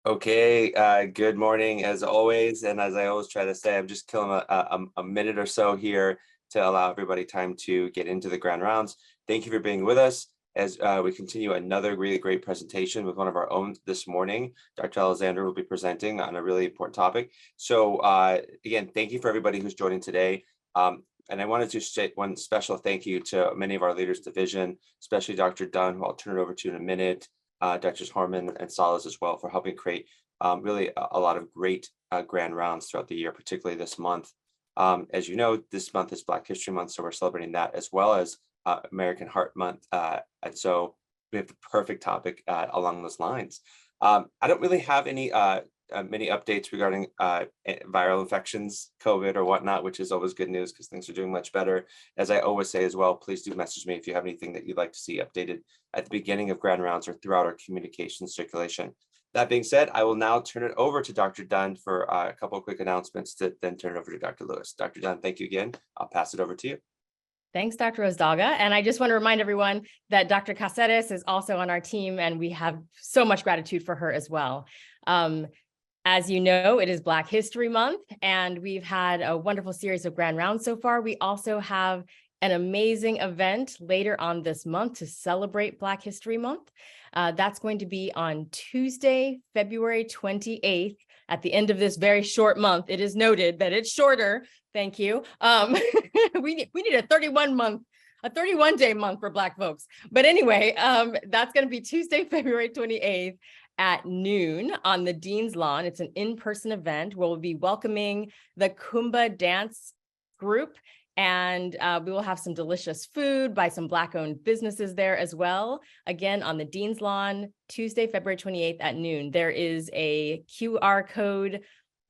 Okay, good morning as always. And as I always try to say, I'm just killing a minute or so here to allow everybody time to get into the grand rounds. Thank you for being with us as we continue another really great presentation with one of our own this morning. Dr. Alexander will be presenting on a really important topic. So again, thank you for everybody who's joining today. And I wanted to say one special thank you to many of our leaders division, especially Dr. Dunn, who I'll turn it over to in a minute. Drs. Harmon and Salas as well for helping create really a lot of great grand rounds throughout the year, particularly this month. As you know, this month is Black History Month, so we're celebrating that as well as American Heart Month. And so we have the perfect topic along those lines. I don't really have any many updates regarding viral infections, COVID or whatnot, which is always good news because things are doing much better. As I always say as well, please do message me if you have anything that you'd like to see updated at the beginning of grand rounds or throughout our communication circulation. That being said, I will now turn it over to Dr. Dunn for a couple of quick announcements to then turn it over to Dr. Lewis. Dr. Dunn, thank you again. I'll pass it over to you. Thanks, Dr. Ozdalga. And I just want to remind everyone that Dr. Caceres is also on our team, and we have so much gratitude for her as well. As you know, it is Black History Month, and we've had a wonderful series of grand rounds so far. We also have an amazing event later on this month to celebrate Black History Month. That's going to be on Tuesday, February 28th, at the end of this very short month. It is noted that it's shorter. Thank you. We need a 31-day month for Black folks. But anyway, that's going to be Tuesday, February 28th at noon on the Dean's Lawn. It's an in-person event where we'll be welcoming the Kumba dance group. And we will have some delicious food by some Black-owned businesses there as well. Again, on the Dean's Lawn, Tuesday, February 28th at noon. There is a QR code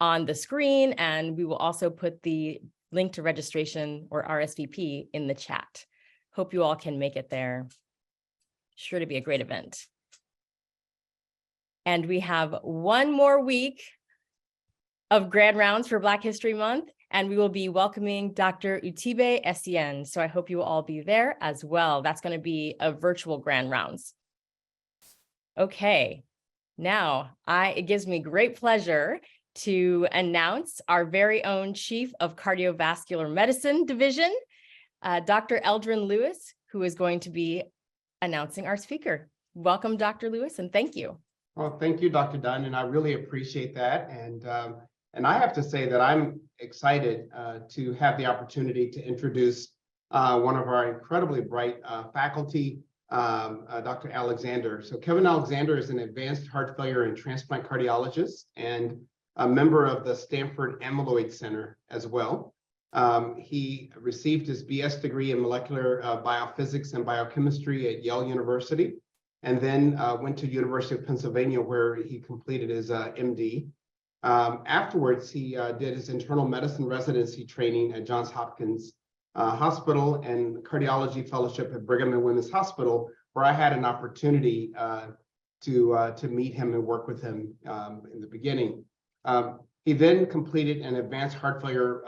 on the screen, and we will also put the link to registration or RSVP in the chat. Hope you all can make it there. Sure to be a great event. And we have one more week of grand rounds for Black History Month, and we will be welcoming Dr. Utibe Essien. So I hope you will all be there as well. That's going to be a virtual grand rounds. Okay, now it gives me great pleasure to announce our very own Chief of Cardiovascular Medicine Division, Dr. Eldrin Lewis, who is going to be announcing our speaker. Welcome, Dr. Lewis, and thank you. Well, thank you, Dr. Dunn, and I really appreciate that. And I have to say that I'm excited to have the opportunity to introduce one of our incredibly bright faculty, Dr. Alexander. So Kevin Alexander is an advanced heart failure and transplant cardiologist and a member of the Stanford Amyloid Center as well. He received his BS degree in molecular biophysics and biochemistry at Yale University, and then went to University of Pennsylvania, where he completed his MD. Afterwards, he did his internal medicine residency training at Johns Hopkins Hospital and cardiology fellowship at Brigham and Women's Hospital, where I had an opportunity to meet him and work with him in the beginning. He then completed an advanced heart failure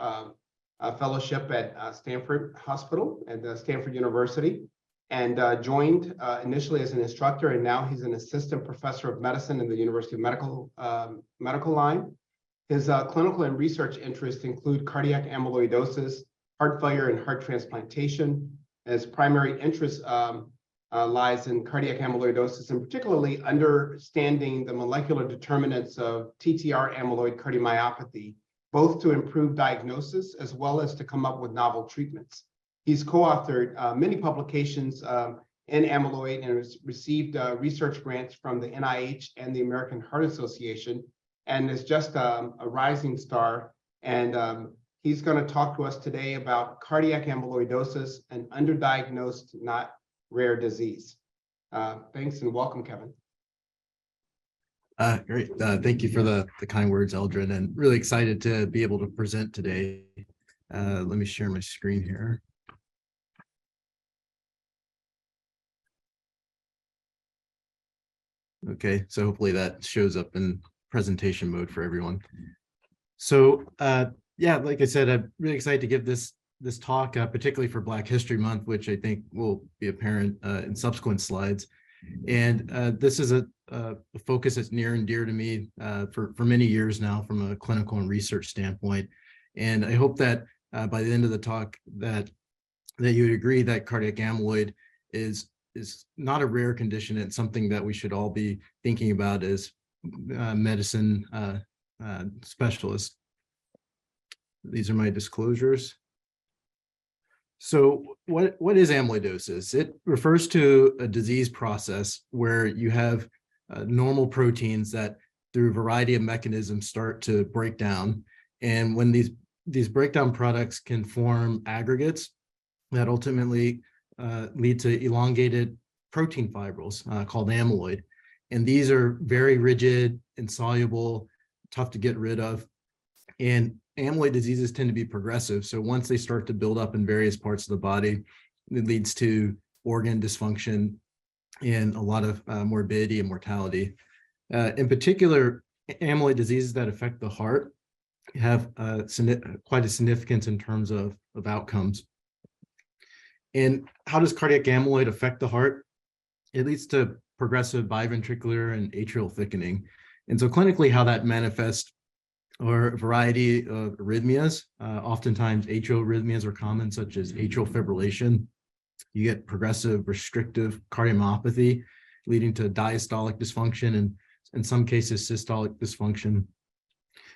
fellowship at Stanford Hospital at Stanford University, and joined initially as an instructor, and now he's an assistant professor of medicine in the University of Medical line. His clinical and research interests include cardiac amyloidosis, heart failure, and heart transplantation. His primary interest lies in cardiac amyloidosis, and particularly understanding the molecular determinants of TTR amyloid cardiomyopathy, both to improve diagnosis as well as to come up with novel treatments. He's co-authored many publications in amyloid and has received research grants from the NIH and the American Heart Association, and is just a rising star. And he's going to talk to us today about cardiac amyloidosis, an underdiagnosed, not rare disease. Thanks and welcome, Kevin. Great. Thank you for the kind words, Eldrin, and really excited to be able to present today. Let me share my screen here. Okay, so hopefully that shows up in presentation mode for everyone. So yeah, like I said, I'm really excited to give this talk, particularly for Black History Month, which I think will be apparent in subsequent slides. And this is a a focus that's near and dear to me for many years now from a clinical and research standpoint. And I hope that by the end of the talk that you would agree that cardiac amyloid is not a rare condition. It's something that we should all be thinking about as medicine specialists. These are my disclosures. So what is amyloidosis? It refers to a disease process where you have normal proteins that through a variety of mechanisms start to break down. And when these breakdown products can form aggregates that ultimately lead to elongated protein fibrils called amyloid. And these are very rigid, insoluble, tough to get rid of. And amyloid diseases tend to be progressive. So once they start to build up in various parts of the body, it leads to organ dysfunction and a lot of morbidity and mortality. In particular, amyloid diseases that affect the heart have quite a significance in terms of outcomes. And how does cardiac amyloid affect the heart? It leads to progressive biventricular and atrial thickening. And so clinically, how that manifests are a variety of arrhythmias. Oftentimes atrial arrhythmias are common, such as atrial fibrillation. You get progressive restrictive cardiomyopathy, leading to diastolic dysfunction and in some cases systolic dysfunction.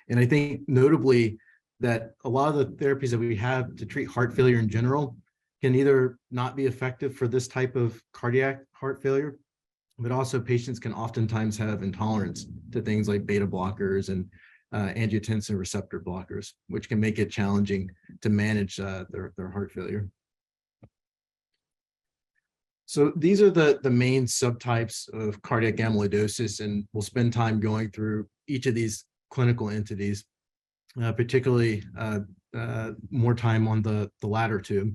And I think notably that a lot of the therapies that we have to treat heart failure in general can either not be effective for this type of cardiac heart failure, but also patients can oftentimes have intolerance to things like beta blockers and angiotensin receptor blockers, which can make it challenging to manage their heart failure. So these are the main subtypes of cardiac amyloidosis, and we'll spend time going through each of these clinical entities, particularly more time on the latter two.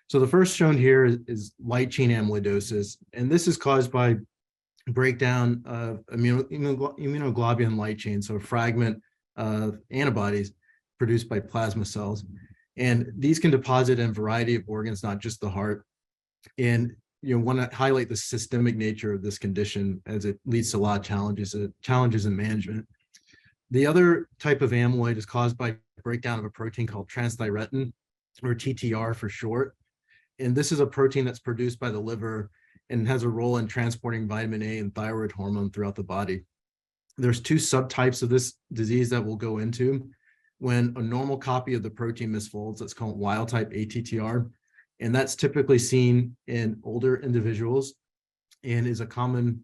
So the first shown here is light chain amyloidosis, and this is caused by breakdown of immunoglobulin light chain, so a fragment of antibodies produced by plasma cells. And these can deposit in a variety of organs, not just the heart. And you want to highlight the systemic nature of this condition as it leads to a lot of challenges in management. The other type of amyloid is caused by breakdown of a protein called transthyretin, or TTR for short. And this is a protein that's produced by the liver and has a role in transporting vitamin A and thyroid hormone throughout the body. There's two subtypes of this disease that we'll go into. When a normal copy of the protein misfolds, that's called wild type ATTR, and that's typically seen in older individuals and is a common,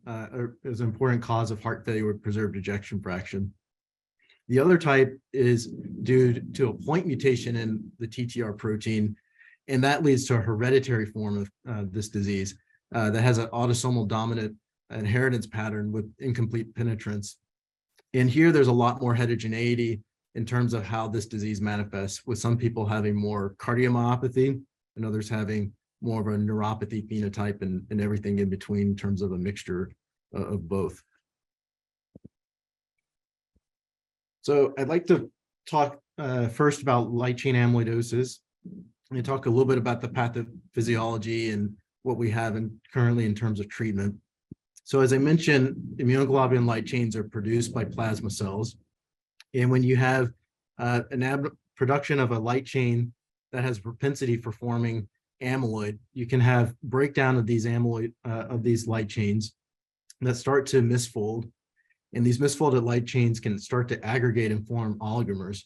is an important cause of heart failure with preserved ejection fraction. The other type is due to a point mutation in the TTR protein, and that leads to a hereditary form of this disease that has an autosomal dominant inheritance pattern with incomplete penetrance. And here there's a lot more heterogeneity in terms of how this disease manifests, with some people having more cardiomyopathy and others having more of a neuropathy phenotype and everything in between in terms of a mixture of both. So I'd like to talk first about light chain amyloidosis and talk a little bit about the pathophysiology and what we have currently in terms of treatment. So as I mentioned, immunoglobulin light chains are produced by plasma cells. And when you have production of a light chain that has propensity for forming amyloid, you can have breakdown of these amyloid, of these light chains that start to misfold. And these misfolded light chains can start to aggregate and form oligomers.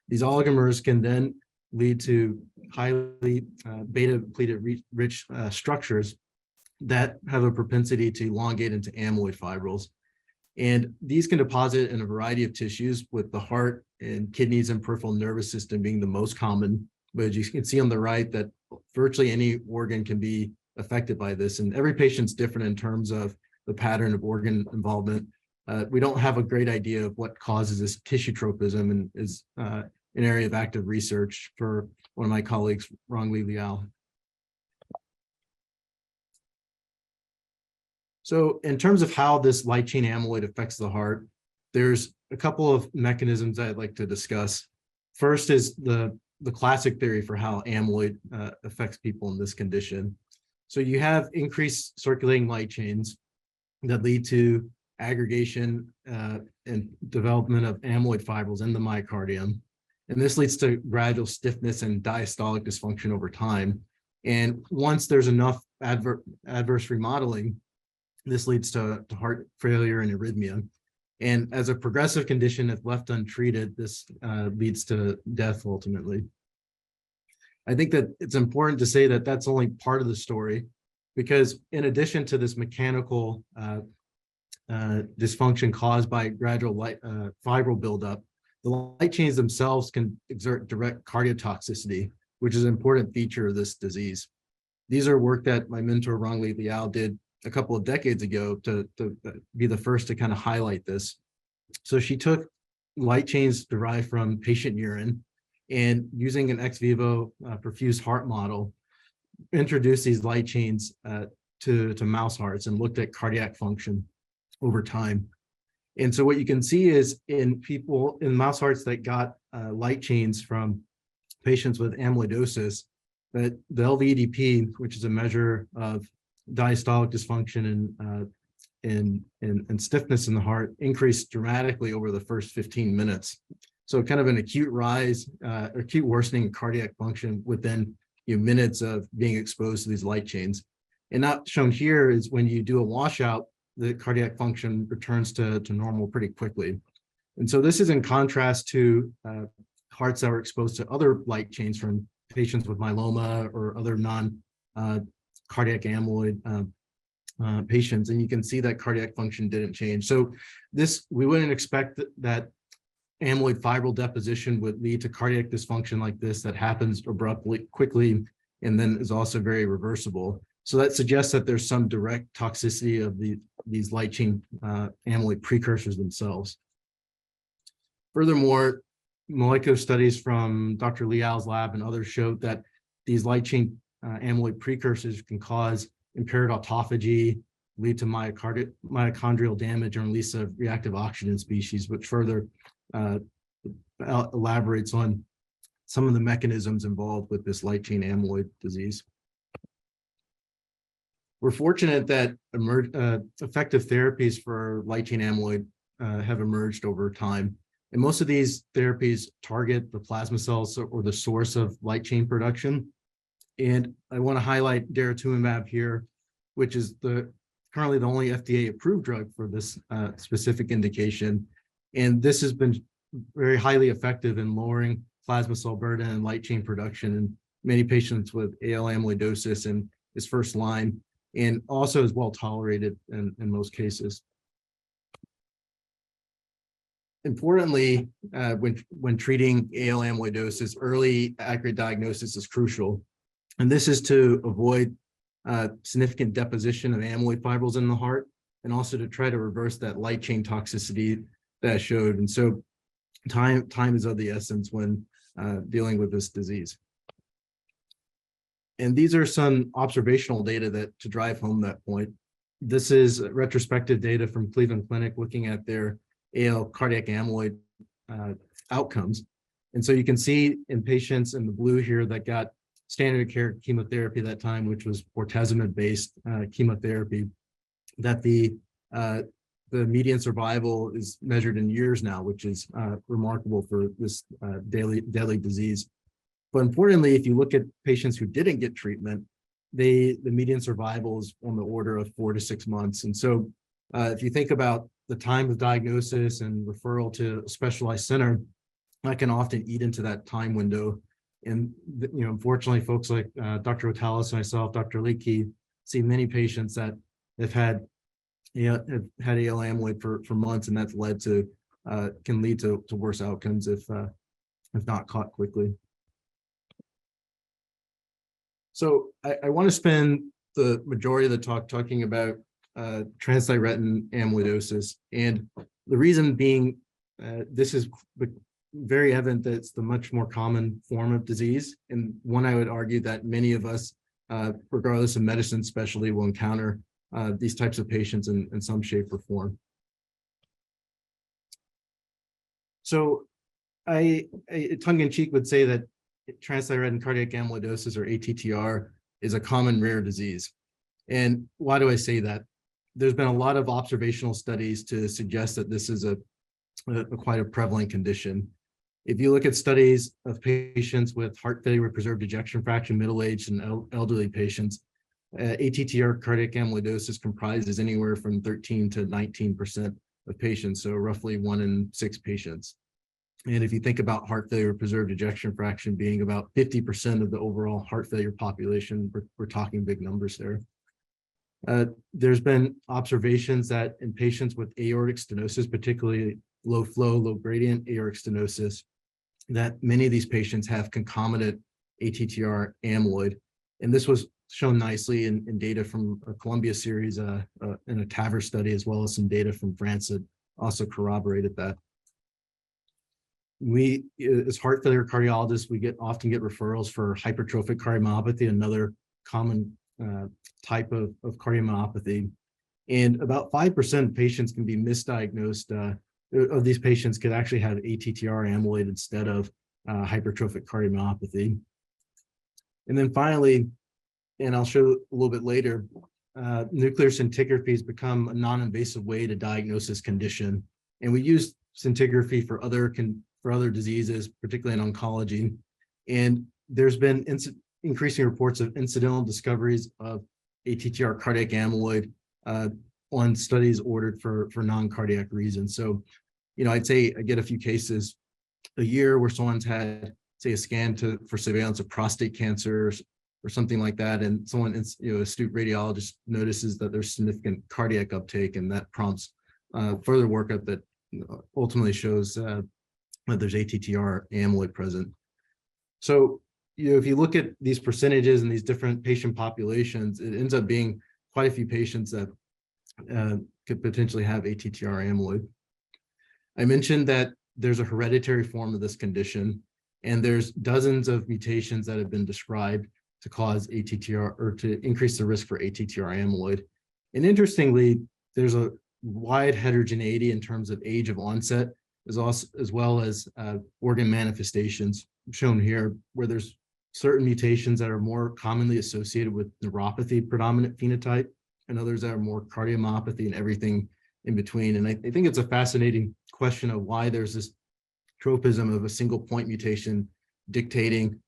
These oligomers can then lead to highly beta-pleated rich structures that have a propensity to elongate into amyloid fibrils. And these can deposit in a variety of tissues, with the heart and kidneys and peripheral nervous system being the most common. But as you can see on the right, that virtually any organ can be affected by this. And every patient's different in terms of the pattern of organ involvement. We don't have a great idea of what causes this tissue tropism, and is an area of active research for one of my colleagues, Rongli Liao. So in terms of how this light chain amyloid affects the heart, there's a couple of mechanisms I'd like to discuss. First is the classic theory for how amyloid affects people in this condition. So you have increased circulating light chains that lead to aggregation and development of amyloid fibrils in the myocardium. And this leads to gradual stiffness and diastolic dysfunction over time. And once there's enough adverse remodeling, this leads to heart failure and arrhythmia. And as a progressive condition, if left untreated, this leads to death ultimately. I think that it's important to say that that's only part of the story, because in addition to this mechanical dysfunction caused by gradual fibril buildup, the light chains themselves can exert direct cardiotoxicity, which is an important feature of this disease. These are work that my mentor, Rongli Liao, did a couple of decades ago to be the first to kind of highlight this. So she took light chains derived from patient urine and using an ex vivo perfused heart model, introduced these light chains to mouse hearts and looked at cardiac function over time. And so what you can see is in mouse hearts that got light chains from patients with amyloidosis, that the LVEDP, which is a measure of diastolic dysfunction and stiffness in the heart, increased dramatically over the first 15 minutes. So kind of an acute rise, acute worsening of cardiac function within minutes of being exposed to these light chains. And not shown here is when you do a washout, the cardiac function returns to normal pretty quickly. And so this is in contrast to hearts that were exposed to other light chains from patients with myeloma or other non-cardiac amyloid patients. And you can see that cardiac function didn't change. So we wouldn't expect that amyloid fibril deposition would lead to cardiac dysfunction like this that happens abruptly, quickly, and then is also very reversible. So that suggests that there's some direct toxicity of these light chain amyloid precursors themselves. Furthermore, molecular studies from Dr. Liao's lab and others showed that these light chain amyloid precursors can cause impaired autophagy, lead to mitochondrial damage and release of reactive oxygen species, which further elaborates on some of the mechanisms involved with this light chain amyloid disease. We're fortunate that effective therapies for light chain amyloid have emerged over time. And most of these therapies target the plasma cells or the source of light chain production. And I want to highlight daratumumab here, which is currently the only FDA approved drug for this specific indication. And this has been very highly effective in lowering plasma cell burden and light chain production in many patients with AL amyloidosis and is first line, and also is well tolerated in most cases. Importantly, when treating AL amyloidosis, early accurate diagnosis is crucial. And this is to avoid significant deposition of amyloid fibrils in the heart, and also to try to reverse that light chain toxicity that I showed. And so time is of the essence when dealing with this disease. And these are some observational data to drive home that point. This is retrospective data from Cleveland Clinic looking at their AL cardiac amyloid outcomes. And so you can see in patients in the blue here that got standard of care chemotherapy at that time, which was bortezomib-based chemotherapy, that the median survival is measured in years now, which is remarkable for this deadly disease. But importantly, if you look at patients who didn't get treatment, the median survival is on the order of 4 to 6 months. And so if you think about the time of diagnosis and referral to a specialized center, that can often eat into that time window. And unfortunately, folks like Dr. Otalis, myself, Dr. Leakey, see many patients that have had AL amyloid for months, and that's led to can lead to worse outcomes if not caught quickly. So I want to spend the majority of the talk talking about transthyretin amyloidosis, and the reason being this is very evident that it's the much more common form of disease, and one I would argue that many of us, regardless of medicine specialty, will encounter these types of patients in some shape or form. So I tongue-in-cheek would say that transthyretin cardiac amyloidosis, or HTTR, is a common rare disease. And why do I say that? there's been a lot of observational studies to suggest that this is quite a prevalent condition. If you look at studies of patients with heart failure with preserved ejection fraction, middle-aged and elderly patients, ATTR cardiac amyloidosis comprises anywhere from 13 to 19% of patients, so roughly 1 in 6 patients. And if you think about heart failure with preserved ejection fraction being about 50% of the overall heart failure population, we're talking big numbers there. There's been observations that in patients with aortic stenosis, particularly low flow, low gradient aortic stenosis, that many of these patients have concomitant ATTR amyloid. And this was shown nicely in data from a Columbia series in a TAVR study, as well as some data from France that also corroborated that. We, as heart failure cardiologists, we often get referrals for hypertrophic cardiomyopathy, another common type of cardiomyopathy. And about 5% of patients can be misdiagnosed. Of these patients could actually have ATTR amyloid instead of hypertrophic cardiomyopathy. And then finally, and I'll show a little bit later, nuclear scintigraphy has become a non-invasive way to diagnose this condition. And we use scintigraphy for other diseases, particularly in oncology. And there's been increasing reports of incidental discoveries of ATTR cardiac amyloid on studies ordered for non-cardiac reasons. So, I'd say I get a few cases a year where someone's had, say, a scan for surveillance of prostate cancer or something like that, and someone, astute radiologist notices that there's significant cardiac uptake, and that prompts further workup that ultimately shows that there's ATTR amyloid present. So, if you look at these percentages and these different patient populations, it ends up being quite a few patients that could potentially have ATTR amyloid. I mentioned that there's a hereditary form of this condition, and there's dozens of mutations that have been described to cause ATTR or to increase the risk for ATTR amyloid. And interestingly, there's a wide heterogeneity in terms of age of onset, as well as organ manifestations shown here, where there's certain mutations that are more commonly associated with neuropathy predominant phenotype, and others that are more cardiomyopathy and everything in between. And I think it's a fascinating question of why there's this tropism of a single point mutation dictating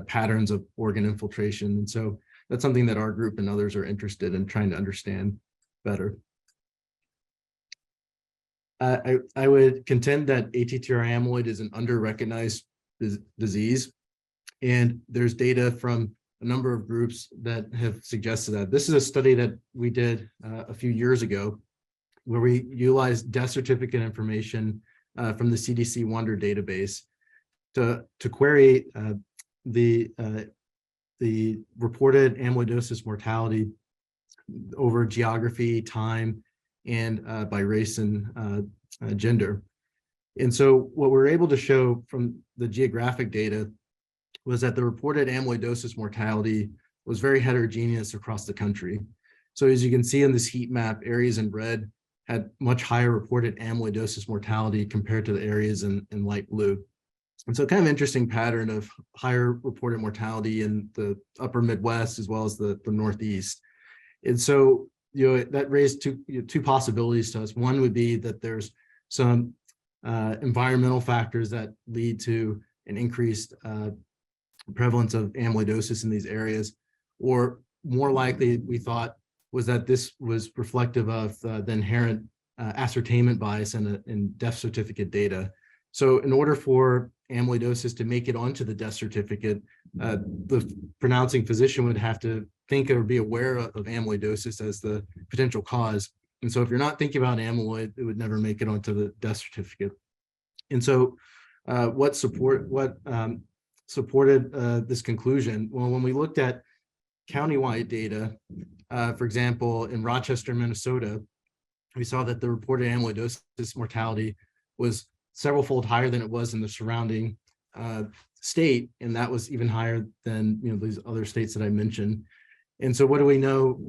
patterns of organ infiltration. And so that's something that our group and others are interested in trying to understand better. I would contend that ATTR amyloid is an under-recognized disease, and there's data from a number of groups that have suggested that. This is a study that we did a few years ago, where we utilized death certificate information from the CDC Wonder database to query the reported amyloidosis mortality over geography, time, and by race and gender. And so what we're able to show from the geographic data was that the reported amyloidosis mortality was very heterogeneous across the country. So as you can see in this heat map, areas in red had much higher reported amyloidosis mortality compared to the areas in light blue. And so kind of interesting pattern of higher reported mortality in the upper Midwest as well as the Northeast. And so, that raised two possibilities to us. One would be that there's some environmental factors that lead to an increased prevalence of amyloidosis in these areas, or more likely, we thought, was that this was reflective of the inherent ascertainment bias in death certificate data. So in order for amyloidosis to make it onto the death certificate, the pronouncing physician would have to think or be aware of amyloidosis as the potential cause. And so if you're not thinking about amyloid, it would never make it onto the death certificate. And so what supported this conclusion? Well, when we looked at countywide data, for example, in Rochester, Minnesota, we saw that the reported amyloidosis mortality was several-fold higher than it was in the surrounding state, and that was even higher than these other states that I mentioned. And so what do we know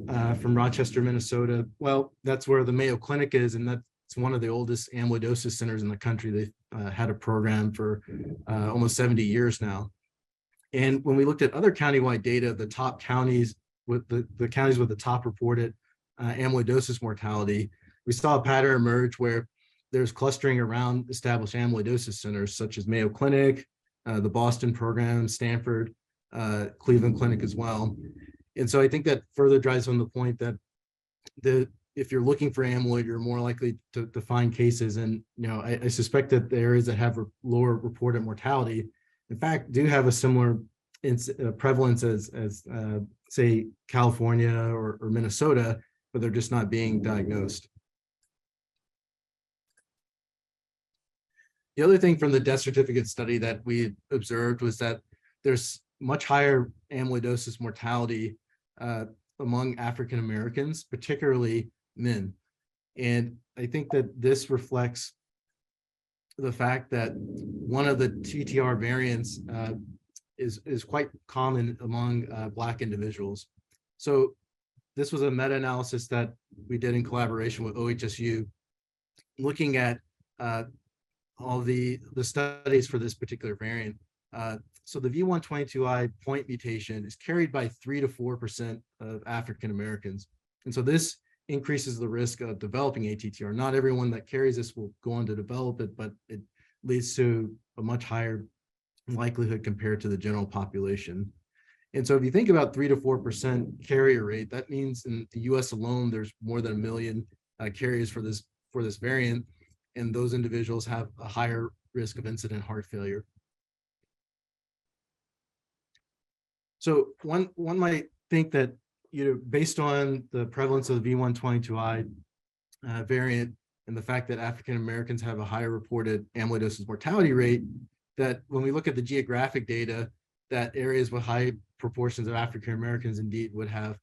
from Rochester, Minnesota? Well, that's where the Mayo Clinic is, and that's one of the oldest amyloidosis centers in the country. They've had a program for almost 70 years now. And when we looked at other countywide data, the top counties with the counties with the top reported amyloidosis mortality, we saw a pattern emerge where there's clustering around established amyloidosis centers such as Mayo Clinic, the Boston program, Stanford, Cleveland Clinic as well. And so I think that further drives home the point that if you're looking for amyloid, you're more likely to find cases. And I suspect that the areas that have lower reported mortality, in fact, do have a similar prevalence as say California or Minnesota, but they're just not being diagnosed. The other thing from the death certificate study that we observed was that there's much higher amyloidosis mortality among African Americans, particularly men. And I think that this reflects the fact that one of the TTR variants is quite common among Black individuals. So this was a meta-analysis that we did in collaboration with OHSU, looking at all the studies for this particular variant. So the V122I point mutation is carried by 3 to 4% of African Americans. And so this increases the risk of developing ATTR. Not everyone that carries this will go on to develop it, but it leads to a much higher likelihood compared to the general population. And so if you think about 3 to 4% carrier rate, that means in the US alone, there's more than 1 million carriers for this variant. And those individuals have a higher risk of incident heart failure. So one might think that, based on the prevalence of the V122I variant and the fact that African Americans have a higher reported amyloidosis mortality rate, that when we look at the geographic data, that areas with high proportions of African Americans indeed would have,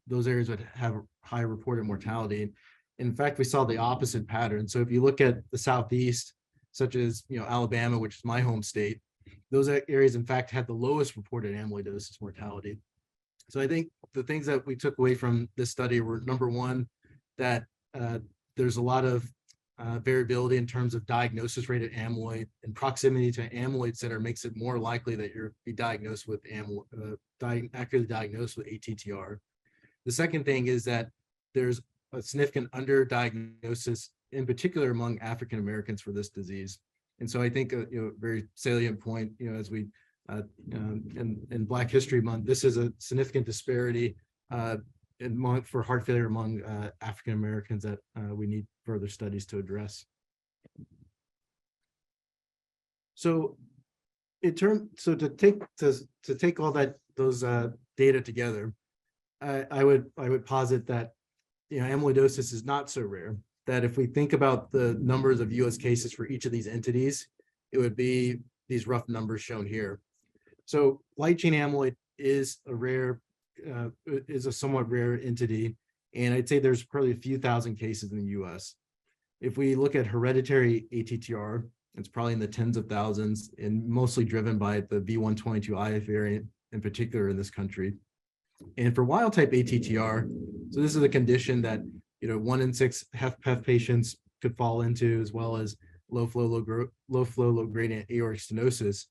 those areas would have high reported mortality. In fact, we saw the opposite pattern. So if you look at the Southeast, such as Alabama, which is my home state, those areas in fact had the lowest reported amyloidosis mortality. So I think the things that we took away from this study were, number one, that there's a lot of variability in terms of diagnosis rate of amyloid, and proximity to an amyloid center makes it more likely that you'll be diagnosed with accurately diagnosed with ATTR. The second thing is that there's a significant underdiagnosis, in particular among African Americans, for this disease. And so I think a very salient point, as we in Black History Month, this is a significant disparity for heart failure among African Americans that we need further studies to address. So to take all those data together, I would posit that amyloidosis is not so rare, that if we think about the numbers of US cases for each of these entities, it would be these rough numbers shown here. So light chain amyloid is a somewhat rare entity, and I'd say there's probably a few thousand cases in the US. If we look at hereditary ATTR, it's probably in the tens of thousands, and mostly driven by the V122I variant in particular in this country. And for wild type ATTR, so this is a condition that 1 in 6 HFpEF patients could fall into, as well as low flow, low gradient aortic stenosis.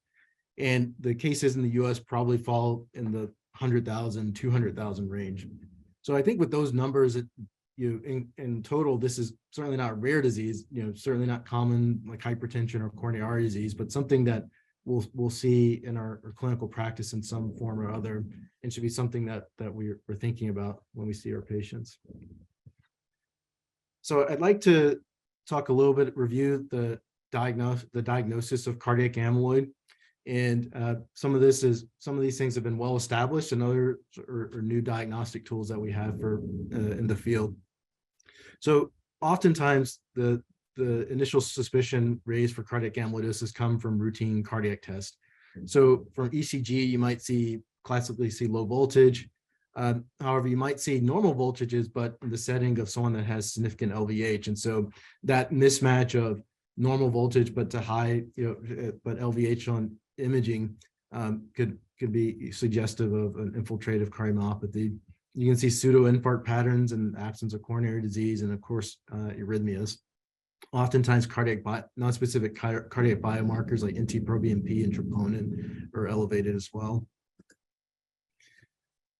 And the cases in the US probably fall in the 100,000, 200,000 range. So I think with those numbers, in total, this is certainly not a rare disease, certainly not common like hypertension or coronary artery disease, but something that we'll see in our clinical practice in some form or other, and should be something that we're thinking about when we see our patients. So I'd like to talk a little bit, review the diagnosis of cardiac amyloid. And some of these things have been well established, and other are new diagnostic tools that we have in the field. So oftentimes the initial suspicion raised for cardiac amyloidosis come from routine cardiac tests. So from ECG, you might classically see low voltage. However, you might see normal voltages, but in the setting of someone that has significant LVH. And so that mismatch of normal voltage but to high, but LVH on imaging could be suggestive of an infiltrative cardiomyopathy. You can see pseudo-infarct patterns in absence of coronary disease, and of course, arrhythmias. Oftentimes, non-specific cardiac biomarkers like NT-proBNP and troponin are elevated as well.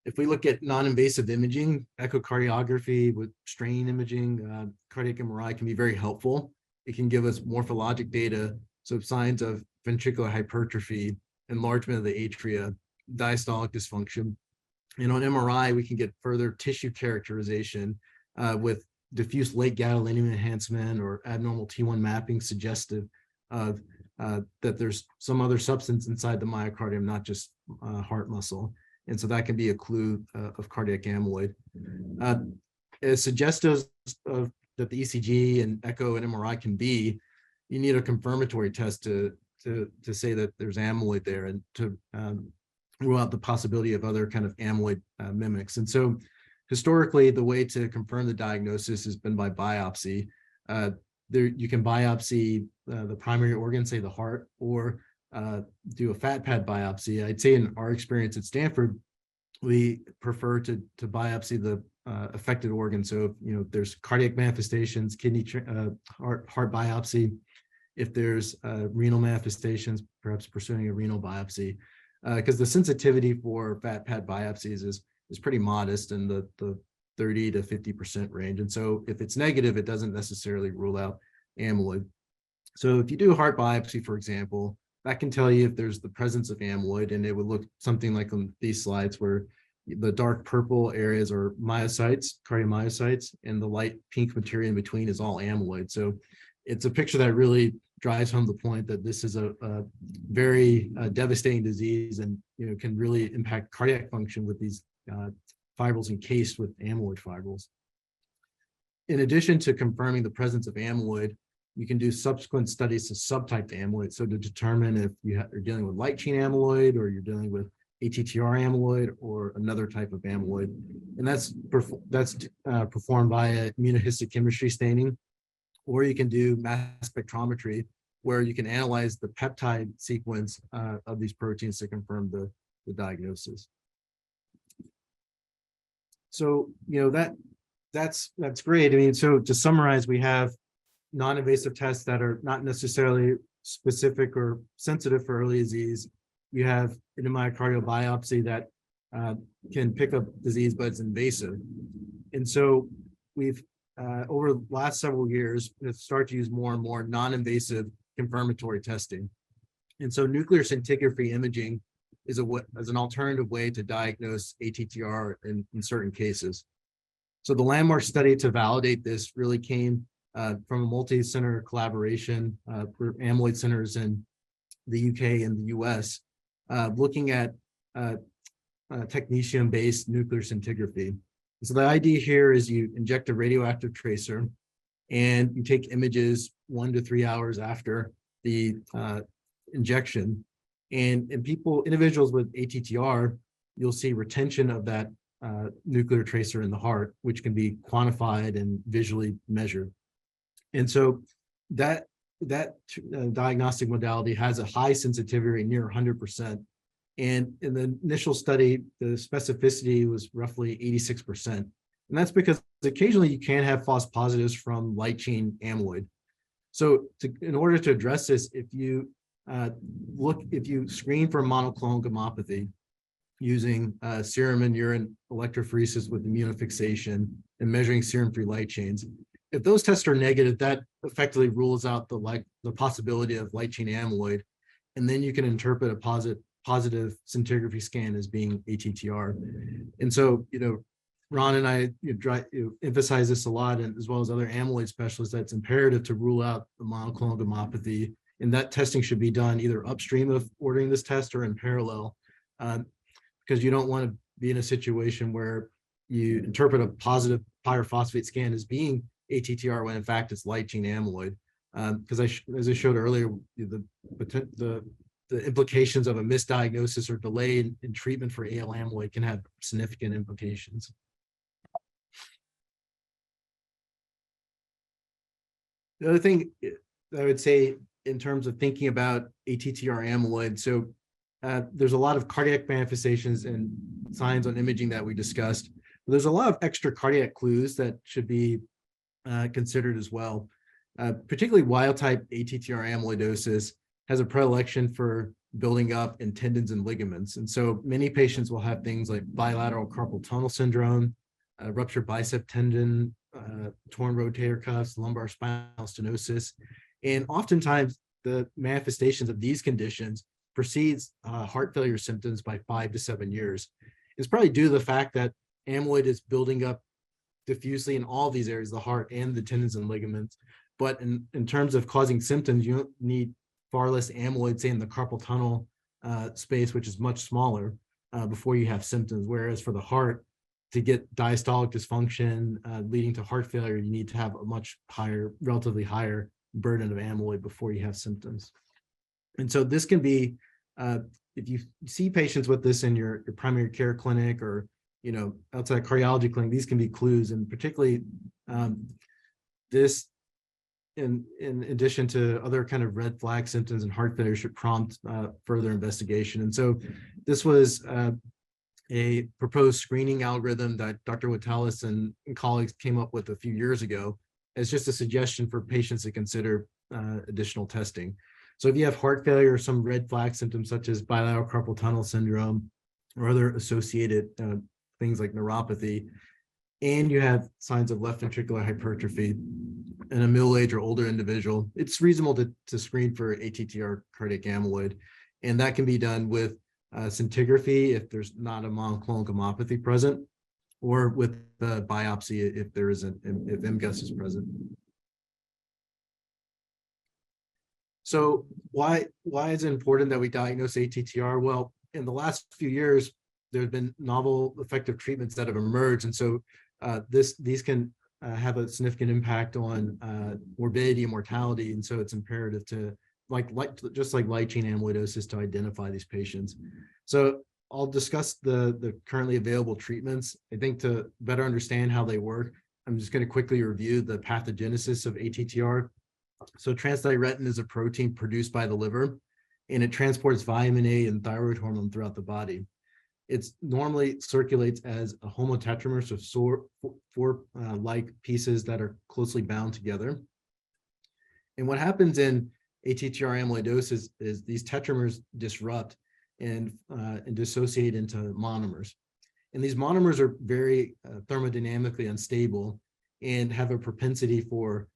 If we look at non-invasive imaging, echocardiography with strain imaging, cardiac MRI can be very helpful. It can give us morphologic data, so signs of ventricular hypertrophy, enlargement of the atria, diastolic dysfunction. And on MRI, we can get further tissue characterization with diffuse late gadolinium enhancement or abnormal T1 mapping suggestive of that there's some other substance inside the myocardium, not just heart muscle. And so that can be a clue of cardiac amyloid. As suggestive of that the ECG and echo and MRI can be, you need a confirmatory test to say that there's amyloid there and to rule out the possibility of other kind of amyloid mimics. And so historically, the way to confirm the diagnosis has been by biopsy. You can biopsy the primary organ, say the heart, or do a fat pad biopsy. I'd say in our experience at Stanford, we prefer to biopsy the affected organ. So if there's cardiac manifestations, kidney, heart biopsy. If there's renal manifestations, perhaps pursuing a renal biopsy, because the sensitivity for fat pad biopsies is pretty modest in the 30 to 50% range. And so if it's negative, it doesn't necessarily rule out amyloid. So if you do a heart biopsy, for example, that can tell you if there's the presence of amyloid, and it would look something like on these slides where the dark purple areas are myocytes, cardiomyocytes, and the light pink material in between is all amyloid. So it's a picture that really drives home the point that this is a very devastating disease, and can really impact cardiac function with these fibrils encased with amyloid fibrils. In addition to confirming the presence of amyloid, you can do subsequent studies to subtype amyloid. So to determine if you're dealing with light chain amyloid, or you're dealing with HTTR amyloid, or another type of amyloid. And that's performed via immunohistochemistry staining, or you can do mass spectrometry, where you can analyze the peptide sequence of these proteins to confirm the diagnosis. So, that's great. I mean, so to summarize, we have non-invasive tests that are not necessarily specific or sensitive for early disease. You have an myocardial biopsy that can pick up disease, but it's invasive. And so we've, over the last several years, started to use more and more non-invasive confirmatory testing. And so nuclear scintigraphy imaging is an alternative way to diagnose ATTR in certain cases. So the landmark study to validate this really came from a multi-center collaboration for amyloid centers in the UK and the US, looking at technetium-based nuclear scintigraphy. So the idea here is you inject a radioactive tracer and you take images 1 to 3 hours after the injection. And in individuals with ATTR, you'll see retention of that nuclear tracer in the heart, which can be quantified and visually measured. And so that diagnostic modality has a high sensitivity, near 100%. And in the initial study, the specificity was roughly 86%. And that's because occasionally you can have false positives from light chain amyloid. So in order to address this, if you screen for monoclonal gammopathy using serum and urine electrophoresis with immunofixation and measuring serum-free light chains, if those tests are negative, that effectively rules out the possibility of light chain amyloid, and then you can interpret a positive scintigraphy scan as being ATTR. And so, Ron and I emphasize this a lot, and as well as other amyloid specialists, that it's imperative to rule out the monoclonal gammopathy, and that testing should be done either upstream of ordering this test or in parallel, because you don't want to be in a situation where you interpret a positive pyrophosphate scan as being ATTR when in fact it's light chain amyloid. Because as I showed earlier, the implications of a misdiagnosis or delay in treatment for AL amyloid can have significant implications. The other thing I would say in terms of thinking about ATTR amyloid, so there's a lot of cardiac manifestations and signs on imaging that we discussed. But there's a lot of extra cardiac clues that should be considered as well. Particularly wild type ATTR amyloidosis has a predilection for building up in tendons and ligaments. And so many patients will have things like bilateral carpal tunnel syndrome, ruptured bicep tendon, torn rotator cuffs, lumbar spinal stenosis. And oftentimes the manifestations of these conditions precedes heart failure symptoms by 5 to 7 years. It's probably due to the fact that amyloid is building up diffusely in all these areas, the heart and the tendons and ligaments. But in terms of causing symptoms, you need far less amyloid, say in the carpal tunnel space, which is much smaller, before you have symptoms. Whereas for the heart, to get diastolic dysfunction leading to heart failure, you need to have a much higher, relatively higher burden of amyloid before you have symptoms. And so this can be, if you see patients with this in your primary care clinic or outside cardiology clinic, these can be clues. And particularly this, in addition to other kind of red flag symptoms and heart failure, should prompt further investigation. And so this was a proposed screening algorithm that Dr. Watalis and colleagues came up with a few years ago as just a suggestion for patients to consider additional testing. So if you have heart failure or some red flag symptoms such as bilateral carpal tunnel syndrome or other associated things like neuropathy, and you have signs of left ventricular hypertrophy in a middle-aged or older individual, it's reasonable to screen for HTTR cardiac amyloid. And that can be done with centigraphy if there's not a monoclonal gammopathy present, or with biopsy if there isn't, if MGUS is present. So why is it important that we diagnose ATTR? Well, in the last few years, there have been novel effective treatments that have emerged. And so these can have a significant impact on morbidity and mortality. And so it's imperative to, just like light chain amyloidosis, to identify these patients. So I'll discuss the currently available treatments. I think to better understand how they work, I'm just going to quickly review the pathogenesis of ATTR. So transthyretin is a protein produced by the liver, and it transports vitamin A and thyroid hormone throughout the body. It normally circulates as a homotetramer, so four like pieces that are closely bound together. And what happens in ATTR amyloidosis is these tetramers disrupt and dissociate into monomers. And these monomers are very thermodynamically unstable and have a propensity for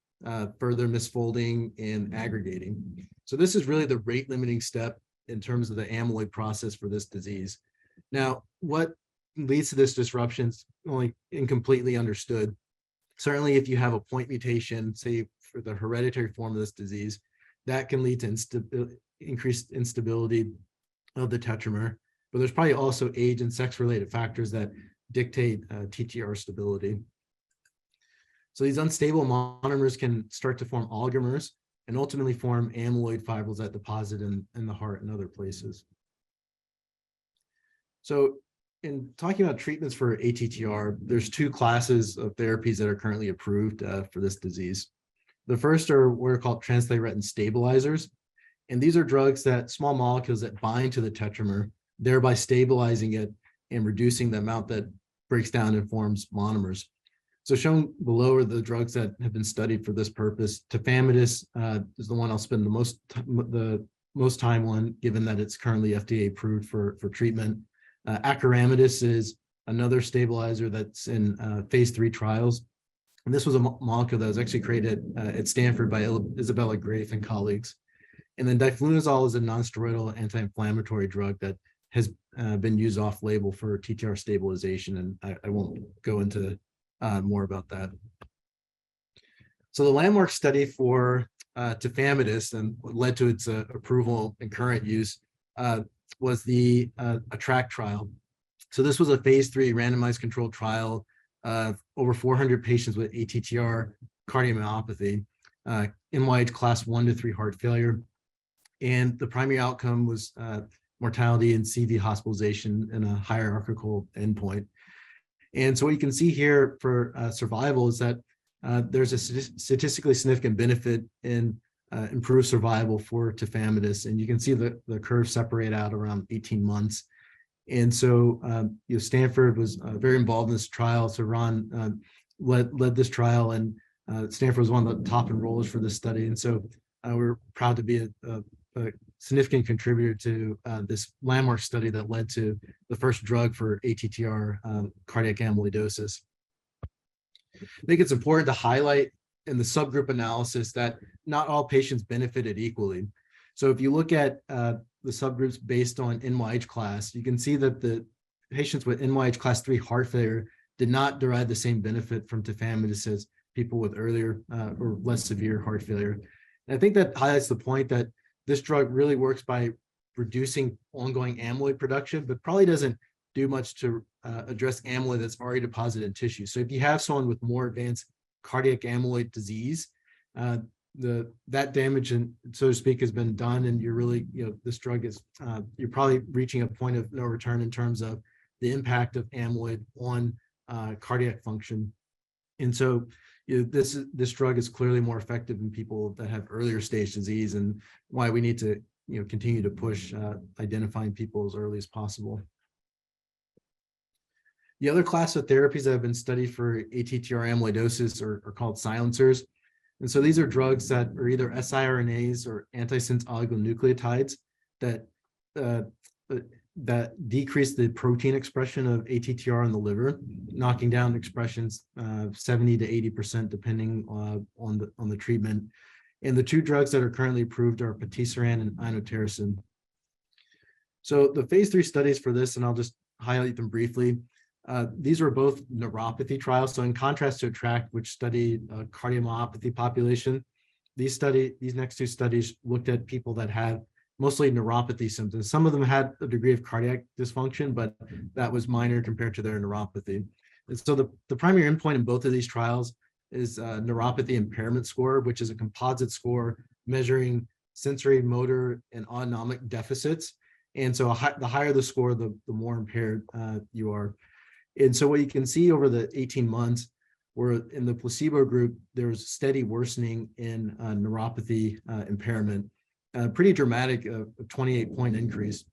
further misfolding and aggregating. So this is really the rate limiting step in terms of the amyloid process for this disease. Now, what leads to this disruption is only incompletely understood. Certainly, if you have a point mutation, say for the hereditary form of this disease, that can lead to increased instability of the tetramer. But there's probably also age and sex-related factors that dictate TTR stability. So these unstable monomers can start to form oligomers and ultimately form amyloid fibrils that deposit in the heart and other places. So in talking about treatments for ATTR, there's two classes of therapies that are currently approved for this disease. The first are what are called transthyretin stabilizers. And these are drugs that, small molecules that bind to the tetramer, thereby stabilizing it and reducing the amount that breaks down and forms monomers. So shown below are the drugs that have been studied for this purpose. Tafamidis is the one I'll spend the most time on, given that it's currently FDA approved for treatment. Acoramidis is another stabilizer that's in phase 3 trials. And this was a molecule that was actually created at Stanford by Isabella Grafe and colleagues. And then diflunisal is a nonsteroidal anti-inflammatory drug that has been used off-label for TTR stabilization, and I won't go into more about that. So the landmark study for tafamidis and what led to its approval and current use was the ATTRACT trial. So this was a phase 3 randomized controlled trial of over 400 patients with ATTR cardiomyopathy, NYH class 1 to 3 heart failure. And the primary outcome was mortality and CV hospitalization in a hierarchical endpoint. And so what you can see here for survival is that there's a statistically significant benefit in improved survival for tafamidis. And you can see the curve separate out around 18 months. And so Stanford was very involved in this trial. So Ron led this trial, and Stanford was one of the top enrollers for this study. And so we're proud to be a significant contributor to this landmark study that led to the first drug for ATTR cardiac amyloidosis. I think it's important to highlight in the subgroup analysis that not all patients benefited equally. So if you look at the subgroups based on NYH class, you can see that the patients with NYH class 3 heart failure did not derive the same benefit from tafamidis as people with earlier or less severe heart failure. And I think that highlights the point that this drug really works by reducing ongoing amyloid production, but probably doesn't do much to address amyloid that's already deposited in tissue. So if you have someone with more advanced cardiac amyloid disease, that damage, and so to speak, has been done, and you're really, this drug is, you're probably reaching a point of no return in terms of the impact of amyloid on cardiac function. And so this drug is clearly more effective in people that have earlier stage disease, and why we need to continue to push identifying people as early as possible. The other class of therapies that have been studied for ATTR amyloidosis are called silencers. And so these are drugs that are either siRNAs or antisense oligonucleotides that decrease the protein expression of ATTR in the liver, knocking down expressions 70 to 80% depending on the treatment. And the two drugs that are currently approved are patisiran and inotersen. So the phase 3 studies for this, and I'll just highlight them briefly. These were both neuropathy trials. So in contrast to ATTRACT, which studied a cardiomyopathy population, these next two studies looked at people that had mostly neuropathy symptoms. Some of them had a degree of cardiac dysfunction, but that was minor compared to their neuropathy. And so the primary endpoint in both of these trials is neuropathy impairment score, which is a composite score measuring sensory, motor, and autonomic deficits. And so the higher the score, the more impaired you are. And so what you can see over the 18 months, where in the placebo group, there was steady worsening in neuropathy impairment, pretty dramatic, a 28-point increase.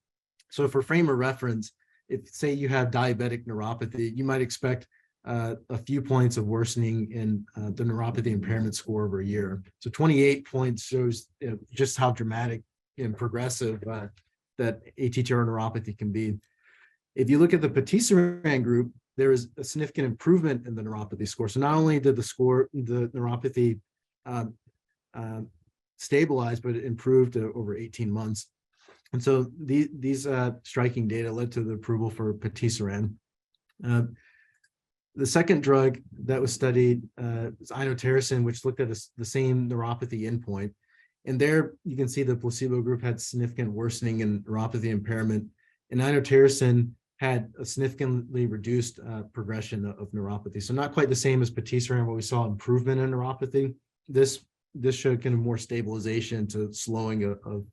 So for frame of reference, if say you have diabetic neuropathy, you might expect a few points of worsening in the neuropathy impairment score over a year. So 28 points shows just how dramatic and progressive that ATTR neuropathy can be. If you look at the patisiran group, there is a significant improvement in the neuropathy score. So not only did the neuropathy stabilize, but it improved over 18 months. And so these striking data led to the approval for patisiran. The second drug that was studied is inotersen, which looked at the same neuropathy endpoint. And there you can see the placebo group had significant worsening in neuropathy impairment, and inotersen had a significantly reduced progression of neuropathy. So not quite the same as patisiran, where we saw improvement in neuropathy. This showed kind of more stabilization to slowing of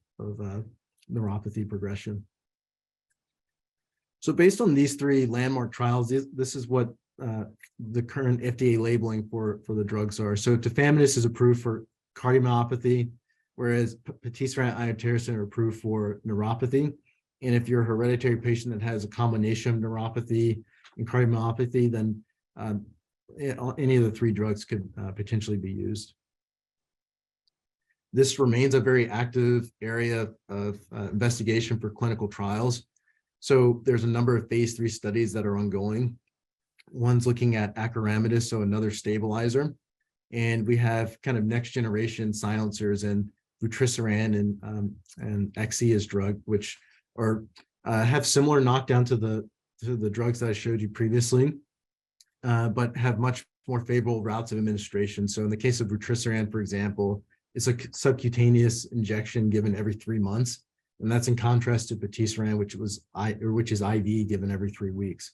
neuropathy progression. So based on these three landmark trials, this is what the current FDA labeling for the drugs are. So tafamidis is approved for cardiomyopathy, whereas patisiran and inotersen are approved for neuropathy. And if you're a hereditary patient that has a combination of neuropathy and cardiomyopathy, then any of the three drugs could potentially be used. This remains a very active area of investigation for clinical trials. So there's a number of phase 3 studies that are ongoing. One's looking at acoramidis, so another stabilizer. And we have kind of next generation silencers and vutrisiran and Exia's drug, which have similar knockdown to the drugs that I showed you previously, but have much more favorable routes of administration. So in the case of vutrisiran, for example, it's a subcutaneous injection given every 3 months, and that's in contrast to patisiran, which is IV given every 3 weeks.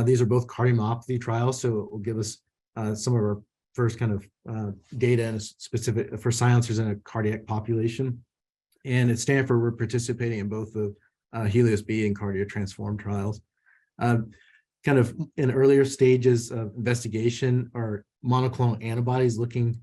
These are both cardiomyopathy trials, so it will give us some of our first kind of data and specific for silencers in a cardiac population. And at Stanford, we're participating in both the Helios B and Cardiotransform trials. Kind of in earlier stages of investigation are monoclonal antibodies looking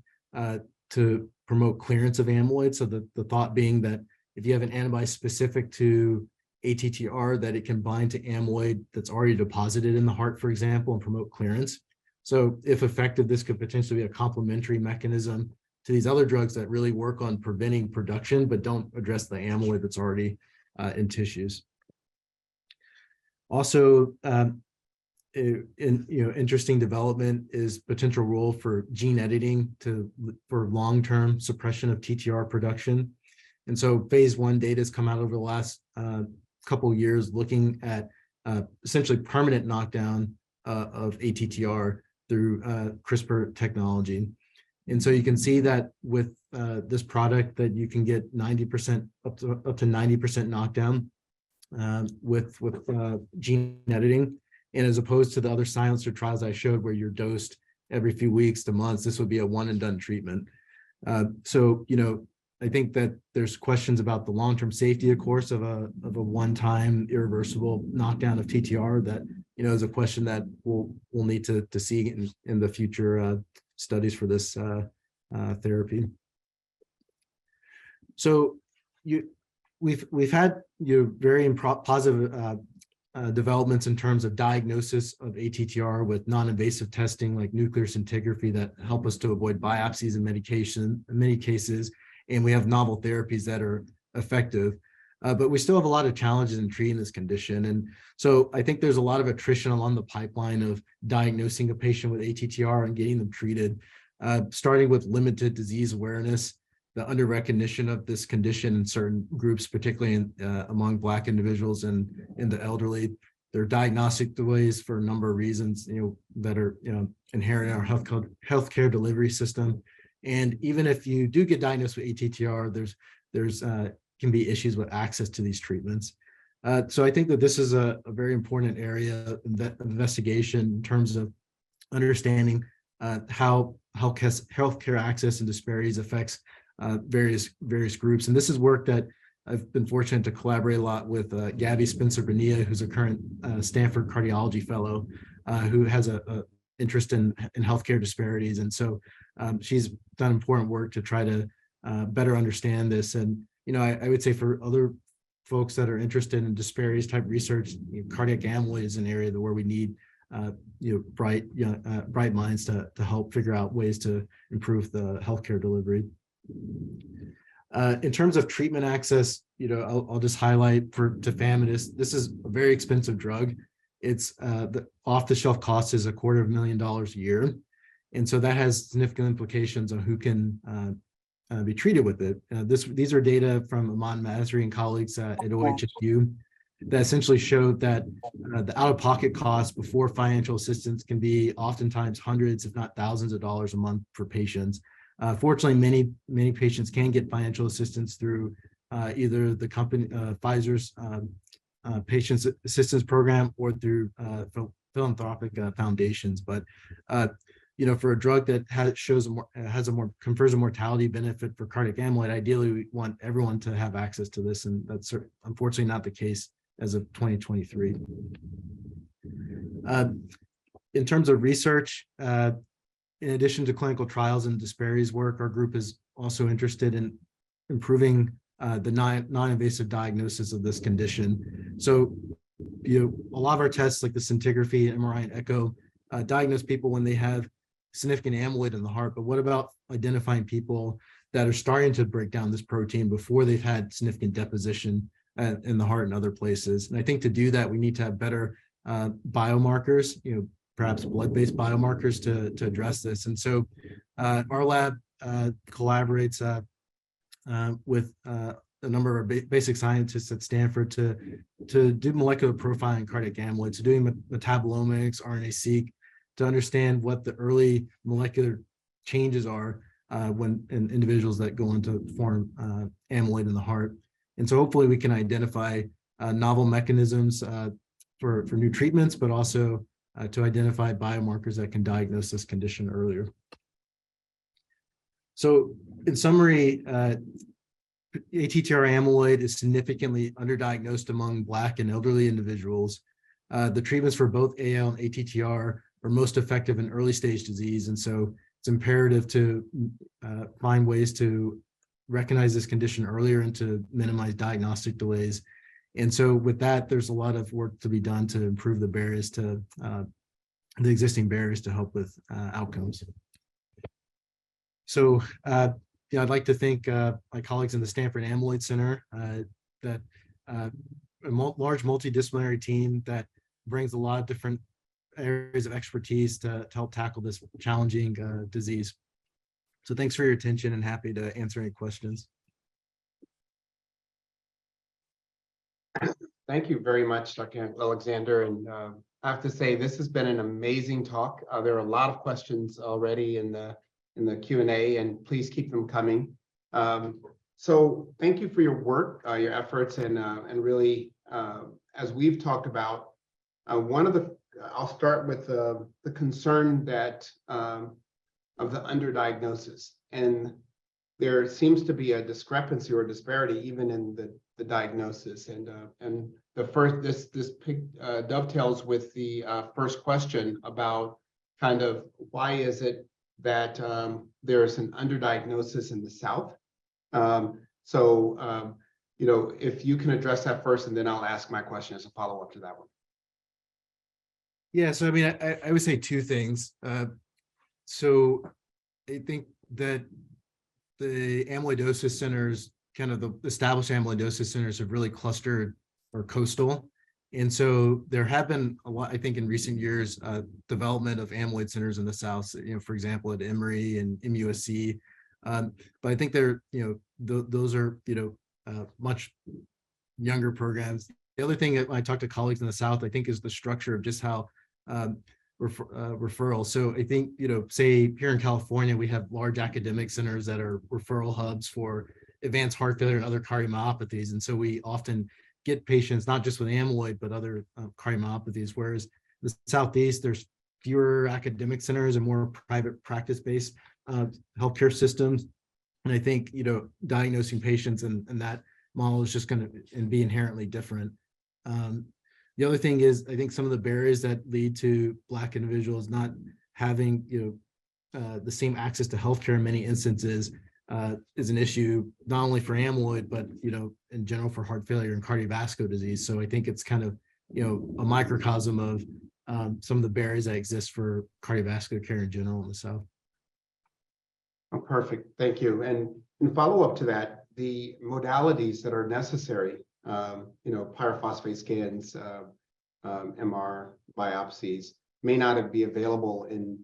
to promote clearance of amyloid. So the thought being that if you have an antibody specific to ATTR, that it can bind to amyloid that's already deposited in the heart, for example, and promote clearance. So if effective, this could potentially be a complementary mechanism these other drugs that really work on preventing production, but don't address the amyloid that's already in tissues. Also, interesting development is potential role for gene editing for long-term suppression of TTR production. And so phase 1 data has come out over the last couple of years looking at essentially permanent knockdown of ATTR through CRISPR technology. And so you can see that with this product that you can get 90% up to 90% knockdown with gene editing. And as opposed to the other silencer trials I showed where you're dosed every few weeks to months, this would be a one and done treatment. So, I think that there's questions about the long-term safety, of course, of a one-time irreversible knockdown of TTR that, is a question that we'll need to see in the future studies for this therapy. So we've had very positive developments in terms of diagnosis of ATTR with non-invasive testing like nuclear scintigraphy that help us to avoid biopsies in many cases. And we have novel therapies that are effective, but we still have a lot of challenges in treating this condition. And so I think there's a lot of attrition along the pipeline of diagnosing a patient with ATTR and getting them treated, starting with limited disease awareness, the under recognition of this condition in certain groups, particularly among Black individuals and in the elderly. There are diagnostic delays for a number of reasons, that are inherent in our healthcare delivery system. And even if you do get diagnosed with ATTR, there's can be issues with access to these treatments. So I think that this is a very important area of investigation in terms of understanding how healthcare access and disparities affects various groups. And this is work that I've been fortunate to collaborate a lot with Gabby Spencer-Bonilla, who's a current Stanford cardiology fellow, who has a interest in healthcare disparities. And so she's done important work to try to better understand this. And, I would say for other folks that are interested in disparities type research, cardiac amyloid is an area where we need bright minds to help figure out ways to improve the healthcare delivery. In terms of treatment access, I'll just highlight for tafamidis, this is a very expensive drug. It's the off-the-shelf cost is $250,000 a year. And so that has significant implications on who can be treated with it. These are data from Aman Masri and colleagues at OHSU that essentially showed that the out-of-pocket costs before financial assistance can be oftentimes hundreds, if not thousands of dollars a month for patients. Fortunately, many patients can get financial assistance through either the company, Pfizer's Patient Assistance Program or through philanthropic foundations. But for a drug that confers a mortality benefit for cardiac amyloid, ideally we want everyone to have access to this, and that's unfortunately not the case as of 2023. In terms of research, in addition to clinical trials and disparities work, our group is also interested in improving the non-invasive diagnosis of this condition. So, a lot of our tests like the scintigraphy, MRI, and echo diagnose people when they have significant amyloid in the heart. But what about identifying people that are starting to break down this protein before they've had significant deposition in the heart and other places? And I think to do that, we need to have better biomarkers, perhaps blood-based biomarkers to address this. And so our lab collaborates with a number of basic scientists at Stanford to do molecular profiling cardiac amyloid, so doing metabolomics, RNA-seq, to understand what the early molecular changes are when in individuals that go on to form amyloid in the heart. And so hopefully we can identify novel mechanisms for new treatments, but also to identify biomarkers that can diagnose this condition earlier. So in summary, ATTR amyloid is significantly underdiagnosed among Black and elderly individuals. The treatments for both AL and ATTR are most effective in early stage disease. And so it's imperative to find ways to recognize this condition earlier and to minimize diagnostic delays. And so with that, there's a lot of work to be done to improve the barriers to the existing barriers to help with outcomes. So I'd like to thank my colleagues in the Stanford Amyloid Center, that a large multidisciplinary team that brings a lot of different areas of expertise to help tackle this challenging disease. So thanks for your attention, and happy to answer any questions. Thank you very much, Dr. Alexander. And I have to say, this has been an amazing talk. There are a lot of questions already in the Q&A, and please keep them coming. So thank you for your work, your efforts, and really, as we've talked about, I'll start with the concern that of the underdiagnosis, and there seems to be a discrepancy or disparity even in the diagnosis. And the first, this dovetails with the first question about kind of why is it that there's an underdiagnosis in the South. You know, if you can address that first, and then I'll ask my question as a follow-up to that one. Yeah, so I mean, I would say two things. So I think that the amyloidosis centers, kind of the established amyloidosis centers, have really clustered or coastal. And so there have been a lot, I think, in recent years, development of amyloid centers in the South, you know, for example, at Emory and MUSC. But I think they're, you know, those are, you know, much younger programs. The other thing that when I talk to colleagues in the South, I think, is the structure of just how referral. So I think, you know, say here in California, we have large academic centers that are referral hubs for advanced heart failure and other cardiomyopathies. And so we often get patients not just with amyloid, but other cardiomyopathies. Whereas the Southeast, there's fewer academic centers and more private practice-based healthcare systems. And I think, you know, diagnosing patients and that model is just going to be inherently different. The other thing is, I think some of the barriers that lead to Black individuals not having, you know, the same access to healthcare in many instances is an issue, not only for amyloid, but, you know, in general for heart failure and cardiovascular disease. So I think it's kind of, you know, a microcosm of some of the barriers that exist for cardiovascular care in general in the South. Oh, perfect. Thank you. And in follow up to that, the modalities that are necessary, you know, pyrophosphate scans, MR, biopsies, may not be available in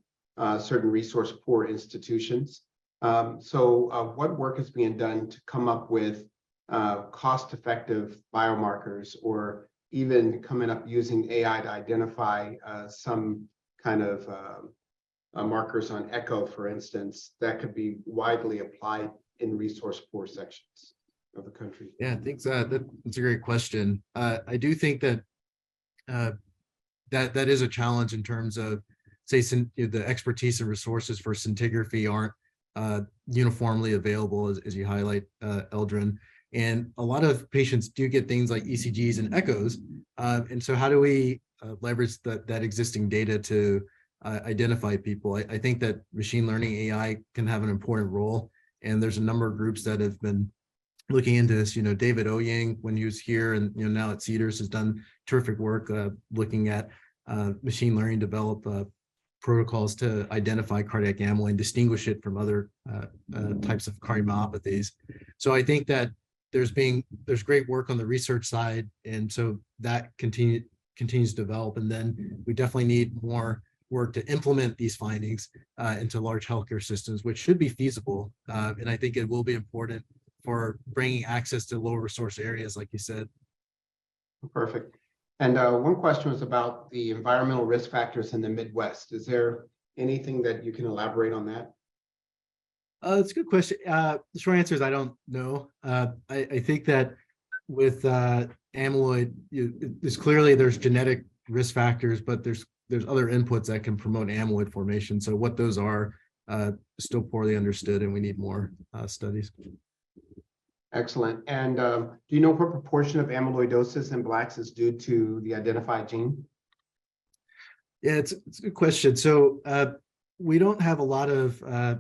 certain resource poor institutions. So what work is being done to come up with cost-effective biomarkers, or even coming up using AI to identify some kind of markers on echo, for instance, that could be widely applied in resource poor sections of the country? Yeah, I think that's a great question. I do think that that is a challenge in terms of, say, the expertise and resources for scintigraphy aren't uniformly available, as you highlight, Eldrin. And a lot of patients do get things like ECGs and echoes. And so how do we leverage that existing data to identify people? I think that machine learning AI can have an important role. And there's a number of groups that have been looking into this. You know, David Oyang, when he was here, and, you know, now at Cedars, has done terrific work looking at machine learning, develop protocols to identify cardiac amyloid, distinguish it from other types of cardiomyopathies. So I think that there's great work on the research side, and so that continues to develop. And then we definitely need more work to implement these findings into large healthcare systems, which should be feasible. And I think it will be important for bringing access to low resource areas, like you said. Perfect. And one question was about the environmental risk factors in the Midwest. Is there anything that you can elaborate on that? It's a good question. The short answer is I don't know. I think that with amyloid, there's genetic risk factors, but there's other inputs that can promote amyloid formation. So what those are still poorly understood, and we need more studies. Excellent. And do you know what proportion of amyloidosis in Blacks is due to the identified gene? Yeah, it's a good question. So we don't have a lot of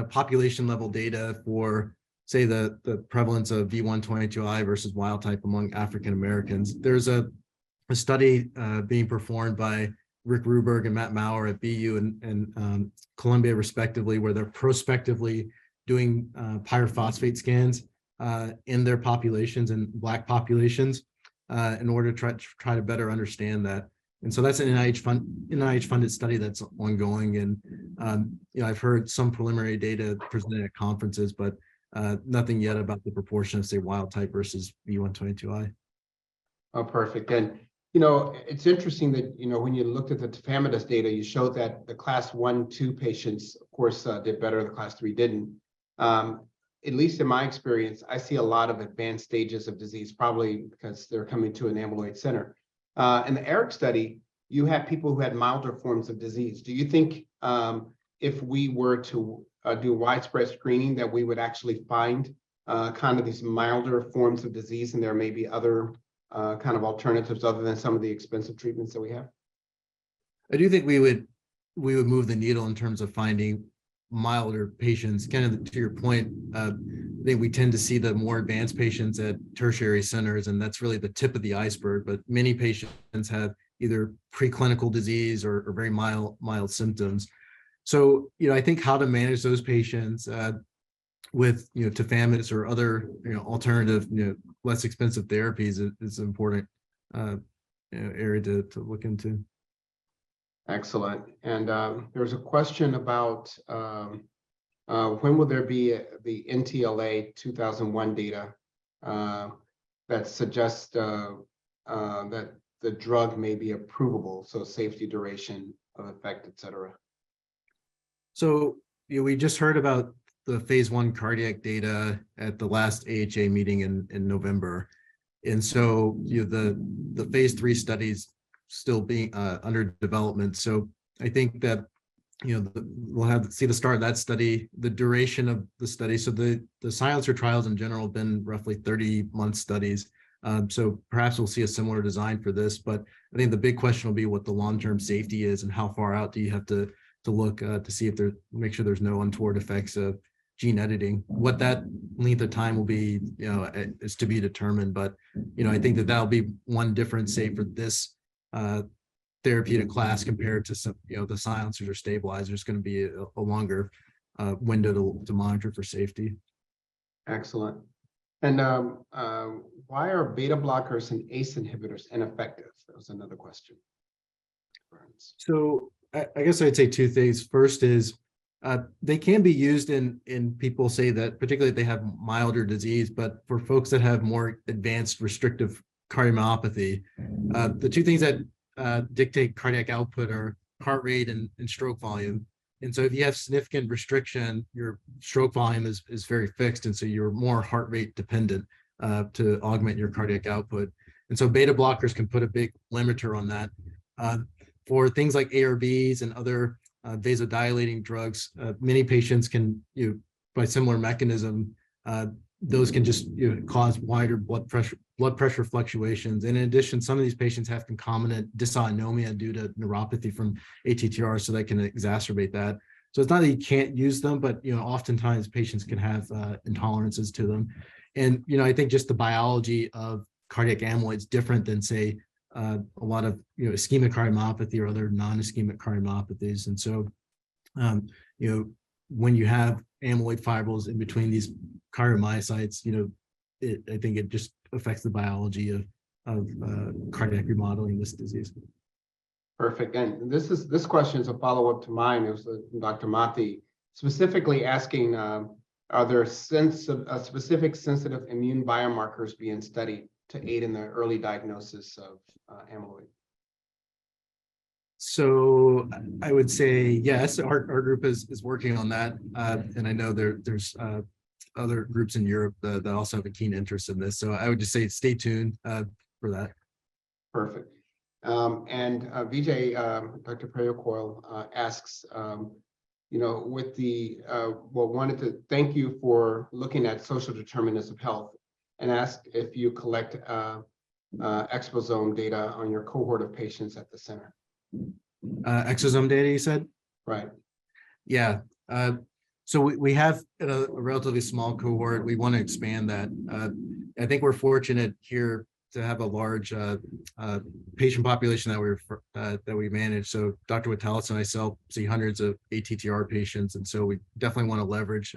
population level data for, say, the prevalence of V122I versus wild type among African Americans. There's a study being performed by Rick Ruberg and Matt Maurer at BU and Columbia, respectively, where they're prospectively doing pyrophosphate scans in their populations and Black populations in order to try to better understand that. And so that's an NIH funded study that's ongoing. And I've heard some preliminary data presented at conferences, but nothing yet about the proportion of, say, wild type versus V122I. Oh, perfect. And it's interesting that when you looked at the tafamidis data, you showed that the class 1-2 patients, of course, did better. The class 3 didn't. At least in my experience, I see a lot of advanced stages of disease, probably because they're coming to an amyloid center. In the ERIC study, you had people who had milder forms of disease. Do you think if we were to do widespread screening that we would actually find kind of these milder forms of disease, and there may be other kind of alternatives other than some of the expensive treatments that we have? I do think we would move the needle in terms of finding milder patients. Kind of to your point, I think we tend to see the more advanced patients at tertiary centers, and that's really the tip of the iceberg. But many patients have either preclinical disease or very mild symptoms. So, I think how to manage those patients with tafamidis or other alternative less expensive therapies is an important area to look into. Excellent. And there's a question about when will there be the NTLA 2001 data that suggests that the drug may be approvable, so safety, duration of effect, et cetera. So we just heard about the phase 1 cardiac data at the last AHA meeting in November. And so the phase 3 studies still being under development. So I think that we'll have to see the start of that study, the duration of the study. So the silencer trials in general have been roughly 30-month studies. So perhaps we'll see a similar design for this, but I think the big question will be what the long-term safety is and how far out do you have to look to see if make sure there's no untoward effects of gene editing. What that length of time will be, is to be determined. But I think that'll be one difference, say, for this therapeutic class compared to some, the silencers or stabilizers, going to be a longer window to monitor for safety. Excellent. And why are beta blockers and ACE inhibitors ineffective? That was another question. So I guess I'd say two things. First is they can be used in people, say that particularly if they have milder disease, but for folks that have more advanced restrictive cardiomyopathy, the two things that dictate cardiac output are heart rate and stroke volume. And so if you have significant restriction, your stroke volume is very fixed. And so you're more heart rate dependent to augment your cardiac output. And so beta blockers can put a big limiter on that. For things like ARBs and other vasodilating drugs, many patients can, by similar mechanism, those can just cause wider blood pressure fluctuations. And in addition, some of these patients have concomitant dysautonomia due to neuropathy from HTTR, so that can exacerbate that. So it's not that you can't use them, but oftentimes patients can have intolerances to them. And I think just the biology of cardiac amyloid is different than, say, a lot of ischemic cardiomyopathy or other non-ischemic cardiomyopathies. And so when you have amyloid fibrils in between these cardiomyocytes, I think it just affects the biology of cardiac remodeling this disease. Perfect. And this question is a follow-up to mine. It was Dr. Mati specifically asking, are there specific sensitive immune biomarkers being studied to aid in the early diagnosis of amyloid? So I would say yes, our group is working on that. And I know there's other groups in Europe that also have a keen interest in this. So I would just say stay tuned for that. Perfect. And Vijay, Dr. Prayokoil asks, with the, wanted to thank you for looking at social determinants of health and ask if you collect exosome data on your cohort of patients at the center. Exosome data, you said? Right. Yeah. So we have a relatively small cohort. We want to expand that. I think we're fortunate here have a large patient population that we manage. So Dr. Witalis and I see hundreds of HTTR patients, and so we definitely want to leverage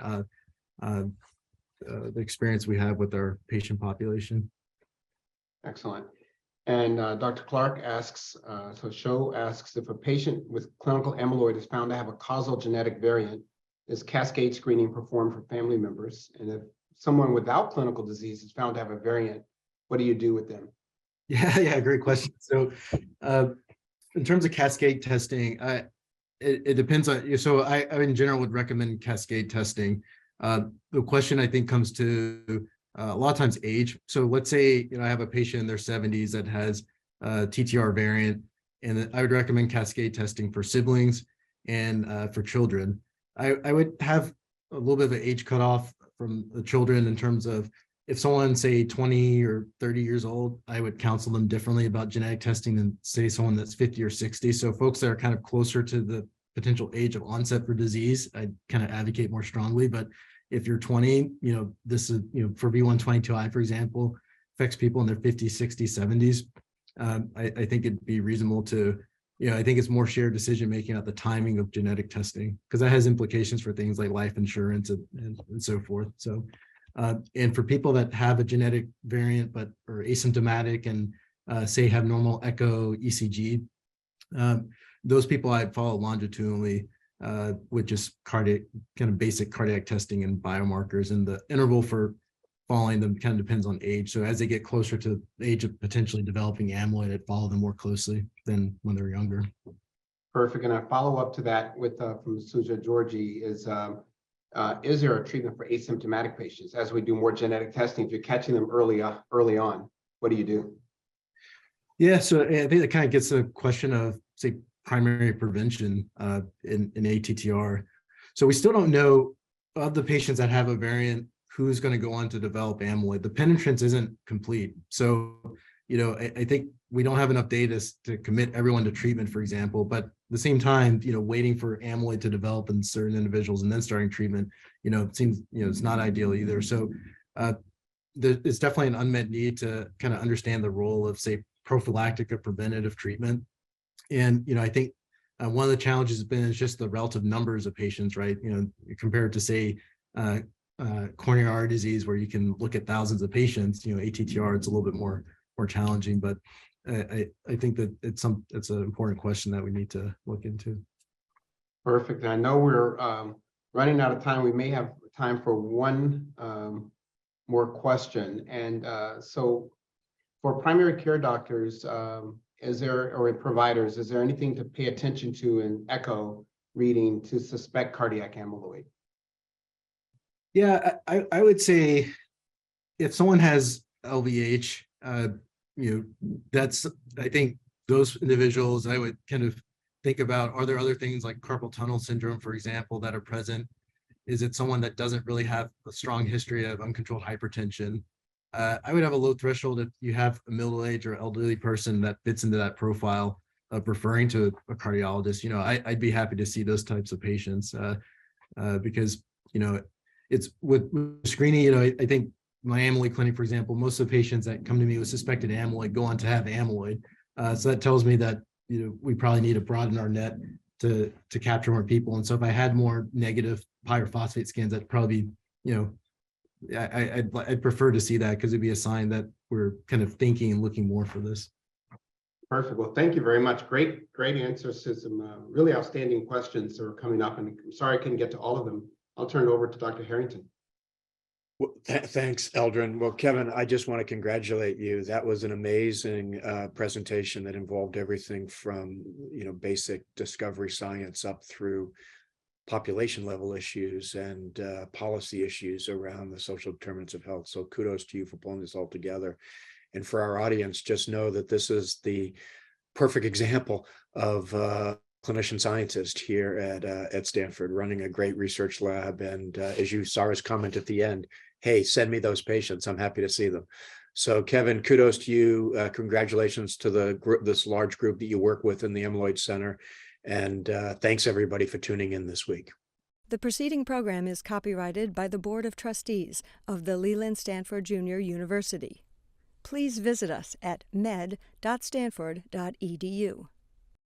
the experience we have with our patient population. Excellent. And Dr. Clark asks, Show asks, if a patient with clinical amyloid is found to have a causal genetic variant, is cascade screening performed for family members? And if someone without clinical disease is found to have a variant, what do you do with them? Yeah, great question. So in terms of cascade testing, it depends on, so I in general would recommend cascade testing. The question I think comes to a lot of times age. So let's say, I have a patient in their 70s that has a TTR variant, and I would recommend cascade testing for siblings and for children. I would have a little bit of an age cutoff from the children in terms of, if someone, say 20 or 30 years old, I would counsel them differently about genetic testing than say someone that's 50 or 60. So folks that are kind of closer to the potential age of onset for disease, I kind of advocate more strongly. But if you're 20, this is, for V122I, for example, affects people in their 50s, 60s, 70s. I think it'd be reasonable to, I think it's more shared decision making at the timing of genetic testing, because that has implications for things like life insurance and so forth. So, and for people that have a genetic variant but are asymptomatic and say have normal echo ECG, those people I'd follow longitudinally with just cardiac, kind of basic cardiac testing and biomarkers, and the interval for following them kind of depends on age. So as they get closer to the age of potentially developing amyloid, I'd follow them more closely than when they're younger. Perfect. And I follow up to that with from Suja Georgie is there a treatment for asymptomatic patients? As we do more genetic testing, if you're catching them early on, what do you do? Yeah, so I think that kind of gets to the question of, say, primary prevention in ATTR. So we still don't know of the patients that have a variant who's going to go on to develop amyloid. The penetrance isn't complete. So, I think we don't have enough data to commit everyone to treatment, for example, but at the same time, waiting for amyloid to develop in certain individuals and then starting treatment, it seems, it's not ideal either. So it's definitely an unmet need to kind of understand the role of, say, prophylactic or preventative treatment. And, I think one of the challenges has been is just the relative numbers of patients, right? Compared to, say, coronary artery disease, where you can look at thousands of patients, ATTR, it's a little bit more challenging, but I think that it's an important question that we need to look into. Perfect. I know we're running out of time. We may have time for one more question. And so for primary care doctors, or providers, is there anything to pay attention to in echo reading to suspect cardiac amyloid? Yeah, I would say if someone has LVH, I think those individuals, I would kind of think about, are there other things like carpal tunnel syndrome, for example, that are present? Is it someone that doesn't really have a strong history of uncontrolled hypertension? I would have a low threshold if you have a middle-aged or elderly person that fits into that profile of referring to a cardiologist. I'd be happy to see those types of patients because, it's with screening, I think my amyloid clinic, for example, most of the patients that come to me with suspected amyloid go on to have amyloid. So that tells me that, we probably need to broaden our net to capture more people. And so if I had more negative pyrophosphate scans, that'd probably, I'd prefer to see that, because it'd be a sign that we're kind of thinking and looking more for this. Perfect. Well, thank you very much. Great answers to some really outstanding questions that are coming up. And I'm sorry I couldn't get to all of them. I'll turn it over to Dr. Harrington. Well, thanks, Eldrin. Well, Kevin, I just want to congratulate you. That was an amazing presentation that involved everything from, basic discovery science up through population level issues and policy issues around the social determinants of health. So kudos to you for pulling this all together. And for our audience, just know that this is the perfect example of clinician scientist here at Stanford, running a great research lab. And as you saw his comment at the end, hey, send me those patients. I'm happy to see them. So Kevin, kudos to you. Congratulations to this large group that you work with in the Amyloid Center. And thanks everybody for tuning in this week. The preceding program is copyrighted by the Board of Trustees of the Leland Stanford Junior University. please visit us at med.stanford.edu.